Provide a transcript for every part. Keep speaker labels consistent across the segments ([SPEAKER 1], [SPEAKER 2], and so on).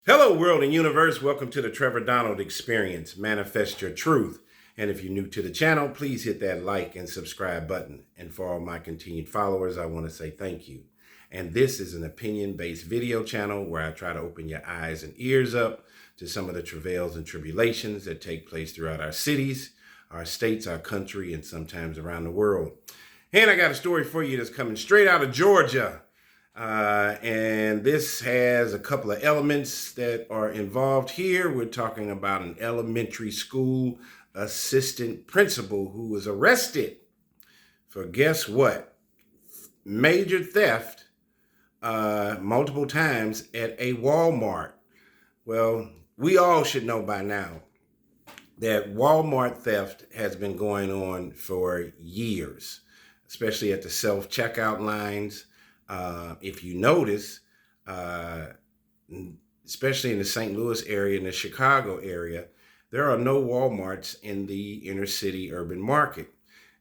[SPEAKER 1] Hello, world and universe. Welcome to the Trevor Donald Experience. Manifest your truth. And if you're new to the channel, please hit that like and subscribe button. And for all my continued followers, I want to say thank you. And this is an opinion-based video channel where I try to open your eyes and ears up to some of the travails and tribulations that take place throughout our cities, our states, our country, and sometimes around the world. And I got a story for you that's coming straight out of Georgia. And this has a couple of elements that are involved here. We're talking about an elementary school assistant principal who was arrested for, guess what? Major theft multiple times at a Walmart. Well, we all should know by now that Walmart theft has been going on for years, especially at the self-checkout lines. If you notice, especially in the St. Louis area and the Chicago area, there are no Walmarts in the inner city urban market.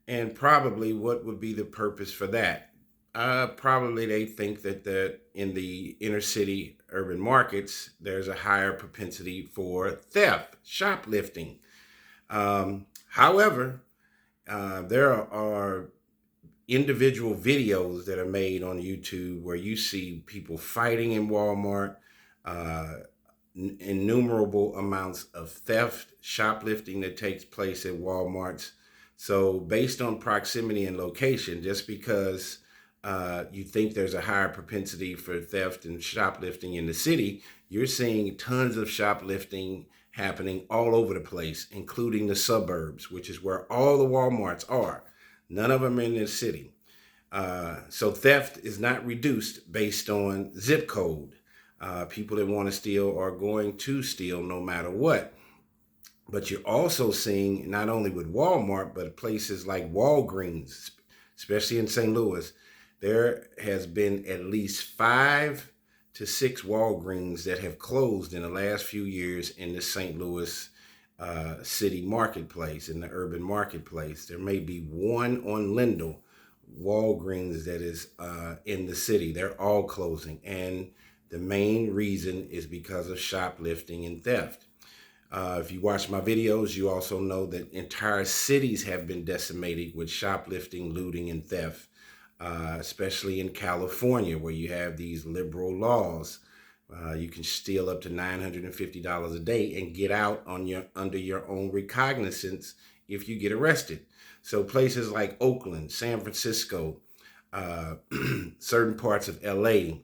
[SPEAKER 1] And probably what would be the purpose for that? Probably they think that in the inner city urban markets, there's a higher propensity for theft, shoplifting. However, there are individual videos that are made on YouTube where you see people fighting in Walmart, innumerable amounts of theft, shoplifting that takes place at Walmarts. So based on proximity and location, just because you think there's a higher propensity for theft and shoplifting in the city, you're seeing tons of shoplifting happening all over the place, including the suburbs, which is where all the Walmarts are. None of them are in the city. So theft is not reduced based on zip code. People that want to steal are going to steal no matter what. But you're also seeing, not only with Walmart, but places like Walgreens, especially in St. Louis, there has been at least 5 to 6 Walgreens that have closed in the last few years in the St. Louis city marketplace, in the urban marketplace. There may be one on Lindell, Walgreens, that is in the city. They're all closing. And the main reason is because of shoplifting and theft. If you watch my videos, you also know that entire cities have been decimated with shoplifting, looting, and theft, especially in California, where you have these liberal laws. You can steal up to $950 a day and get out under your own recognizance if you get arrested. So places like Oakland, San Francisco, certain parts of LA,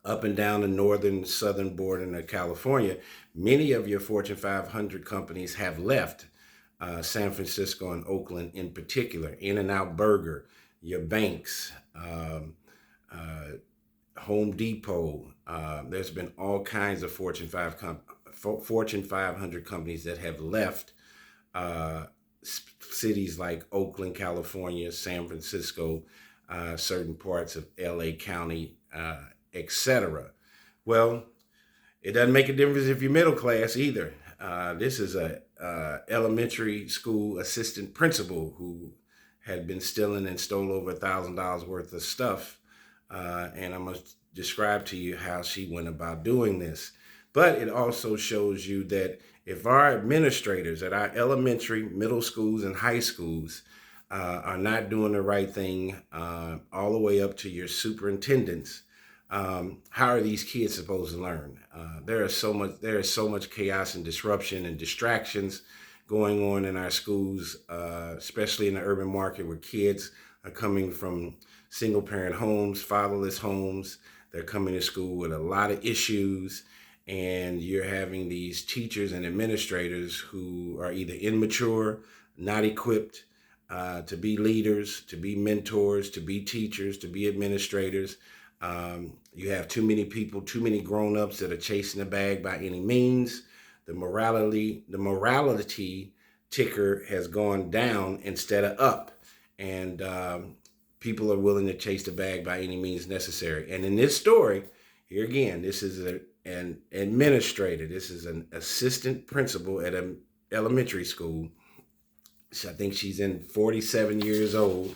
[SPEAKER 1] up and down the northern southern border of California, many of your Fortune 500 companies have left. San Francisco and Oakland in particular, In-N-Out Burger, your banks, Home Depot. There's been all kinds of Fortune 500 companies that have left cities like Oakland, California, San Francisco, certain parts of LA County, etc. Well, it doesn't make a difference if you're middle class either. This is a elementary school assistant principal who had been stealing and stole over $1,000 worth of stuff. And I'm going to describe to you how she went about doing this. But it also shows you that if our administrators at our elementary, middle schools, and high schools are not doing the right thing all the way up to your superintendents, how are these kids supposed to learn? There is so much chaos and disruption and distractions going on in our schools, especially in the urban market, where kids are coming from single parent homes, fatherless homes. They're coming to school with a lot of issues, and you're having these teachers and administrators who are either immature, not equipped to be leaders, to be mentors, to be teachers, to be administrators. You have too many people, too many grown-ups that are chasing the bag by any means. The morality ticker has gone down instead of up. And people are willing to chase the bag by any means necessary. And in this story, here again, this is an administrator. This is an assistant principal at an elementary school. I think she's in 47 years old,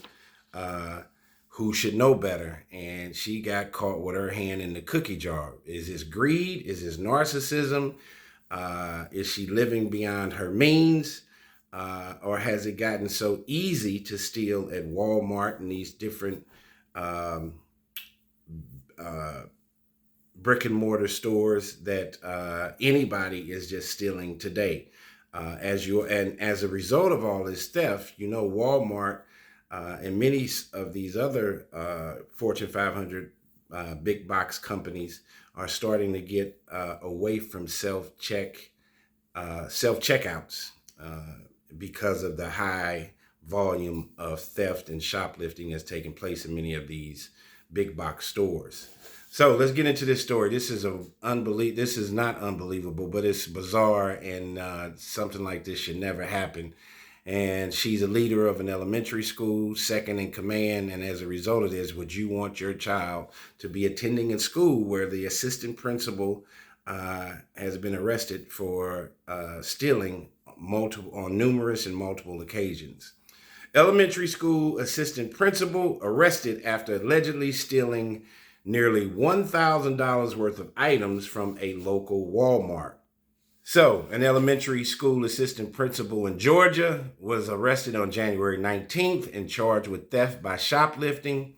[SPEAKER 1] who should know better, and she got caught with her hand in the cookie jar. Is this greed? Is this narcissism? Is she living beyond her means? Or has it gotten so easy to steal at Walmart and these different um, uh, brick and mortar stores that anybody is just stealing today? As a result of all this theft, Walmart and many of these other Fortune 500 big box companies are starting to get away from self checkouts because of the high volume of theft and shoplifting that's taking place in many of these big box stores. So let's get into this story. This is This is not unbelievable, but it's bizarre, and something like this should never happen. And she's a leader of an elementary school, second in command. And as a result of this, would you want your child to be attending a school where the assistant principal has been arrested for stealing on numerous and multiple occasions? Elementary school assistant principal arrested after allegedly stealing nearly $1,000 worth of items from a local Walmart. So, an elementary school assistant principal in Georgia was arrested on January 19th and charged with theft by shoplifting.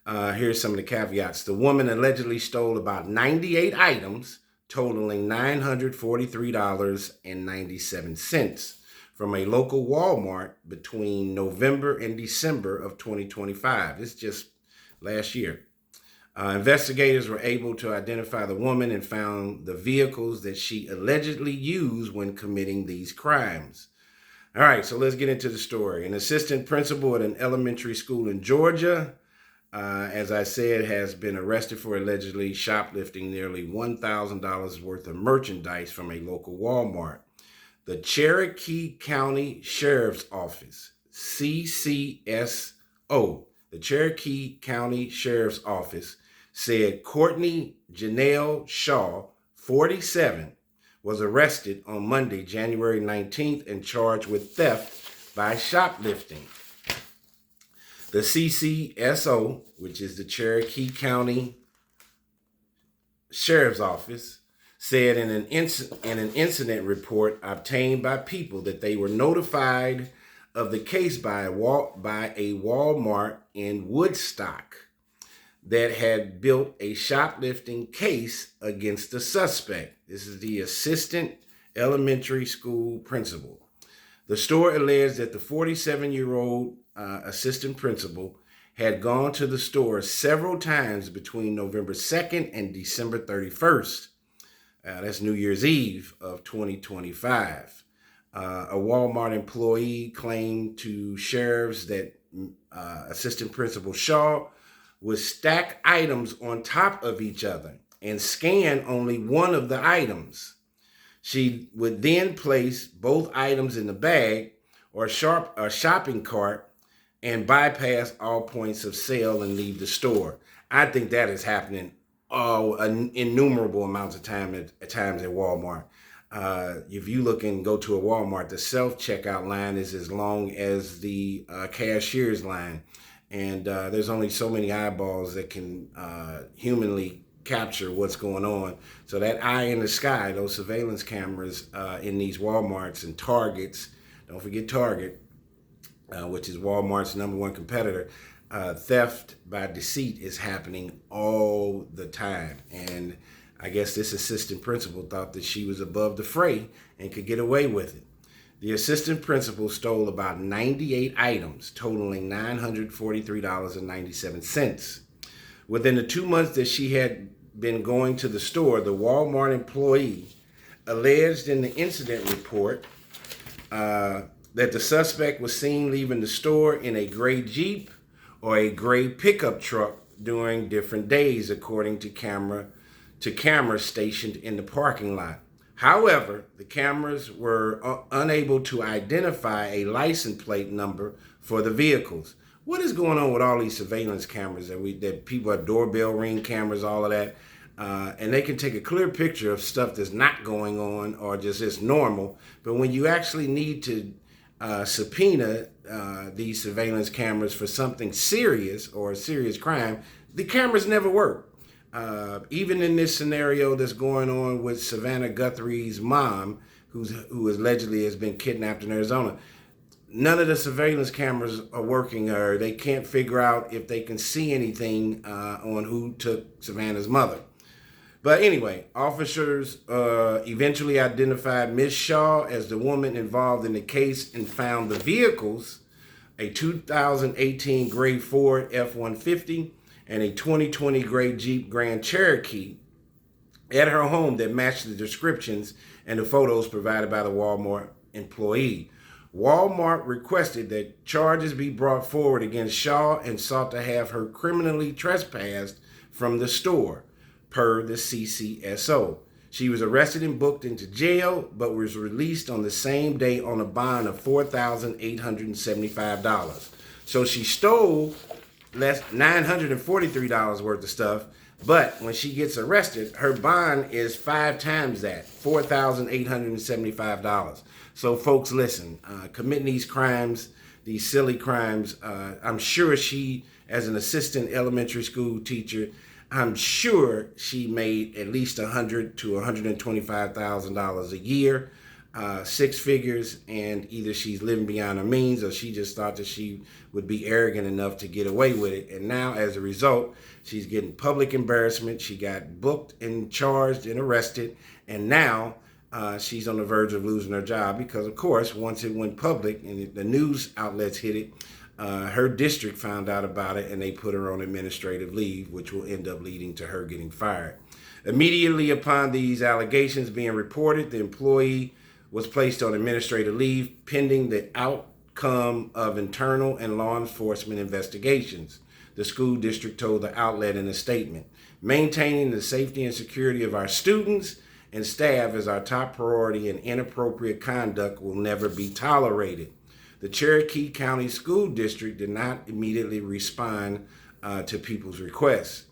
[SPEAKER 1] Here's some of the caveats. The woman allegedly stole about 98 items, totaling $943.97 from a local Walmart between November and December of 2025. It's just last year. Investigators were able to identify the woman and found the vehicles that she allegedly used when committing these crimes. All right, so let's get into the story. An assistant principal at an elementary school in Georgia, as I said, has been arrested for allegedly shoplifting nearly $1,000 worth of merchandise from a local Walmart. The Cherokee County Sheriff's Office, CCSO, the Cherokee County Sheriff's Office, said Courtney Janelle Shaw, 47, was arrested on Monday, January 19th, and charged with theft by shoplifting. The CCSO, which is the Cherokee County Sheriff's Office, said in an incident report obtained by People that they were notified of the case by a Walmart in Woodstock that had built a shoplifting case against the suspect. This is the assistant elementary school principal. The store alleged that the 47-year-old assistant principal had gone to the store several times between November 2nd and December 31st. That's New Year's Eve of 2025. A Walmart employee claimed to sheriffs that Assistant Principal Shaw would stack items on top of each other and scan only one of the items. She would then place both items in the bag or shopping cart and bypass all points of sale and leave the store. I think that is happening innumerable amounts of times at Walmart. If you look and go to a Walmart, the self-checkout line is as long as the cashier's line. And there's only so many eyeballs that can humanly capture what's going on. So that eye in the sky, those surveillance cameras in these Walmarts and Targets, don't forget Target, which is Walmart's number one competitor, theft by deceit is happening all the time. And I guess this assistant principal thought that she was above the fray and could get away with it. The assistant principal stole about 98 items, totaling $943.97. Within the 2 months that she had been going to the store, the Walmart employee alleged in the incident report that the suspect was seen leaving the store in a gray Jeep or a gray pickup truck during different days, according to cameras stationed in the parking lot. However, the cameras were unable to identify a license plate number for the vehicles. What is going on with all these surveillance cameras that people have, doorbell ring cameras, all of that, and they can take a clear picture of stuff that's not going on or just is normal. But when you actually need to subpoena these surveillance cameras for something serious or a serious crime, the cameras never work. Even in this scenario that's going on with Savannah Guthrie's mom, who allegedly has been kidnapped in Arizona, none of the surveillance cameras are working, or they can't figure out if they can see anything on who took Savannah's mother. But anyway, officers eventually identified Miss Shaw as the woman involved in the case and found the vehicles, a 2018 gray Ford F-150 and a 2020 gray Jeep Grand Cherokee, at her home that matched the descriptions and the photos provided by the Walmart employee. Walmart requested that charges be brought forward against Shaw and sought to have her criminally trespassed from the store, per the CCSO. She was arrested and booked into jail, but was released on the same day on a bond of $4,875. So she stole $943 worth of stuff, but when she gets arrested, her bond is 5 times that, $4,875. So folks, listen, committing these crimes, these silly crimes, I'm sure she, as an assistant elementary school teacher, I'm sure she made at least $100,000 to $125,000 a year, 6 figures, and either she's living beyond her means or she just thought that she would be arrogant enough to get away with it. And now, as a result, she's getting public embarrassment. She got booked and charged and arrested, and now she's on the verge of losing her job because, of course, once it went public and the news outlets hit it, her district found out about it and they put her on administrative leave, which will end up leading to her getting fired. Immediately upon these allegations being reported, the employee was placed on administrative leave pending the outcome of internal and law enforcement investigations, the school district told the outlet in a statement. Maintaining the safety and security of our students and staff is our top priority, and inappropriate conduct will never be tolerated. The Cherokee County School District did not immediately respond to people's requests.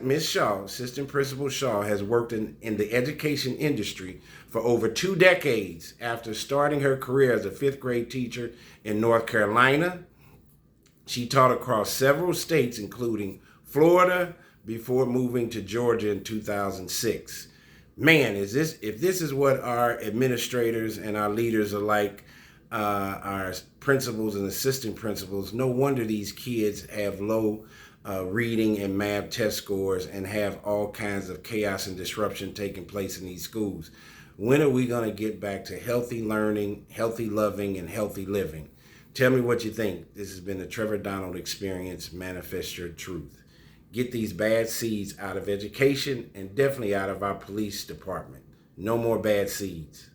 [SPEAKER 1] Miss Shaw, Assistant Principal Shaw, has worked in the education industry for over 2 decades after starting her career as a 5th grade teacher in North Carolina. She taught across several states, including Florida, before moving to Georgia in 2006. Man, if this is what our administrators and our leaders are like, our principals and assistant principals, no wonder these kids have low reading and math test scores and have all kinds of chaos and disruption taking place in these schools. When are we going to get back to healthy learning, healthy loving, and healthy living? Tell me what you think. This has been the Trevor Donald Experience. Manifest your truth. Get these bad seeds out of education and definitely out of our police department. No more bad seeds.